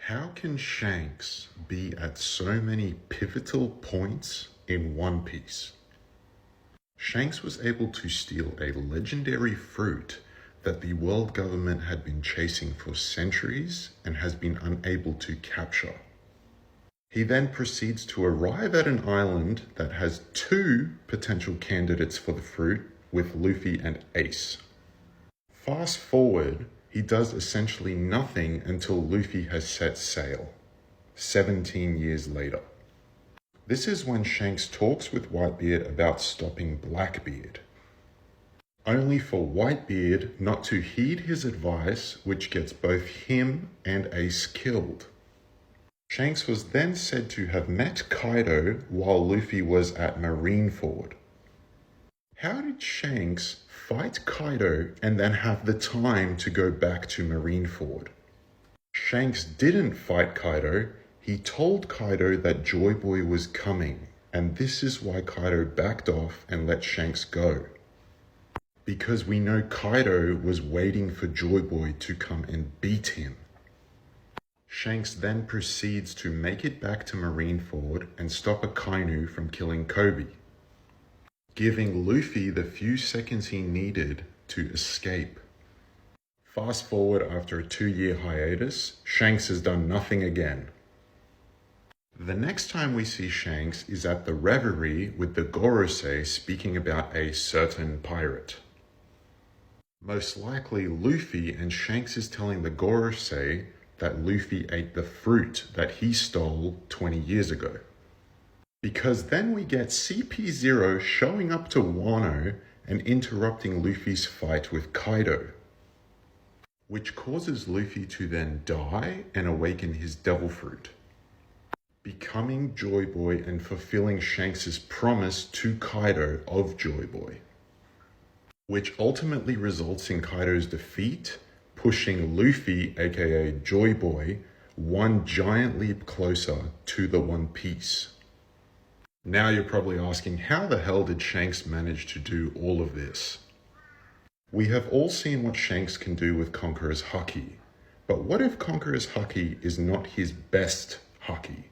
How can Shanks be at so many pivotal points in One Piece? Shanks was able to steal a legendary fruit that the world government had been chasing for centuries and has been unable to capture. He then proceeds to arrive at an island that has two potential candidates for the fruit with Luffy and Ace. Fast forward, he does essentially nothing until Luffy has set sail, 17 years later. This is when Shanks talks with Whitebeard about stopping Blackbeard, only for Whitebeard not to heed his advice, which gets both him and Ace killed. Shanks was then said to have met Kaido while Luffy was at Marineford. How did Shanks fight Kaido and then have the time to go back to Marineford? Shanks didn't fight Kaido. He told Kaido that Joy Boy was coming, and this is why Kaido backed off and let Shanks go. Because we know Kaido was waiting for Joy Boy to come and beat him. Shanks then proceeds to make it back to Marineford and stop Akainu from killing Kobe, giving Luffy the few seconds he needed to escape. Fast forward after a 2-year hiatus, Shanks has done nothing again. The next time we see Shanks is at the Reverie with the Gorosei speaking about a certain pirate. Most likely Luffy, and Shanks is telling the Gorosei that Luffy ate the fruit that he stole 20 years ago. Because then we get CP0 showing up to Wano and interrupting Luffy's fight with Kaido, which causes Luffy to then die and awaken his devil fruit, becoming Joy Boy and fulfilling Shanks' promise to Kaido of Joy Boy, which ultimately results in Kaido's defeat, pushing Luffy, aka Joy Boy, one giant leap closer to the One Piece. Now you're probably asking, how the hell did Shanks manage to do all of this? We have all seen what Shanks can do with Conqueror's Haki, but what if Conqueror's Haki is not his best Haki?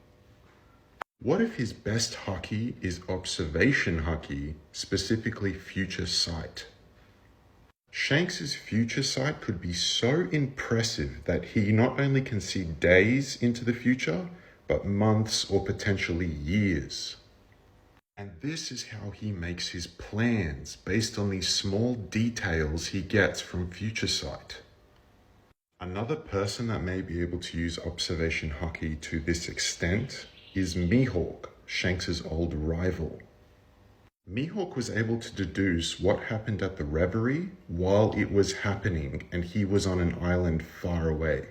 What if his best Haki is Observation Haki, specifically Future Sight? Shanks' Future Sight could be so impressive that he not only can see days into the future, but months or potentially years. And this is how he makes his plans, based on these small details he gets from Future Sight. Another person that may be able to use Observation Haki to this extent is Mihawk, Shanks' old rival. Mihawk was able to deduce what happened at the Reverie while it was happening and he was on an island far away.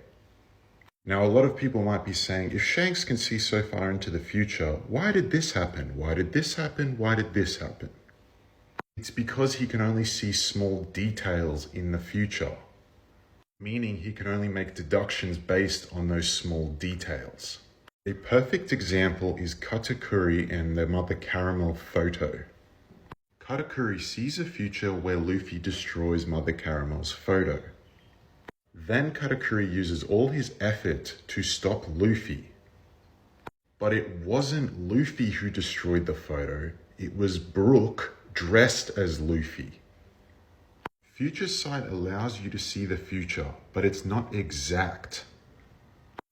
Now, a lot of people might be saying, if Shanks can see so far into the future, why did this happen? Why did this happen? Why did this happen? It's because he can only see small details in the future, meaning he can only make deductions based on those small details. A perfect example is Katakuri and their Mother Caramel photo. Katakuri sees a future where Luffy destroys Mother Caramel's photo. Then Katakuri uses all his effort to stop Luffy. But it wasn't Luffy who destroyed the photo, it was Brook dressed as Luffy. Future Sight allows you to see the future, but it's not exact.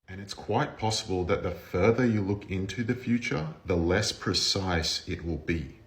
And it's quite possible that the further you look into the future, the less precise it will be.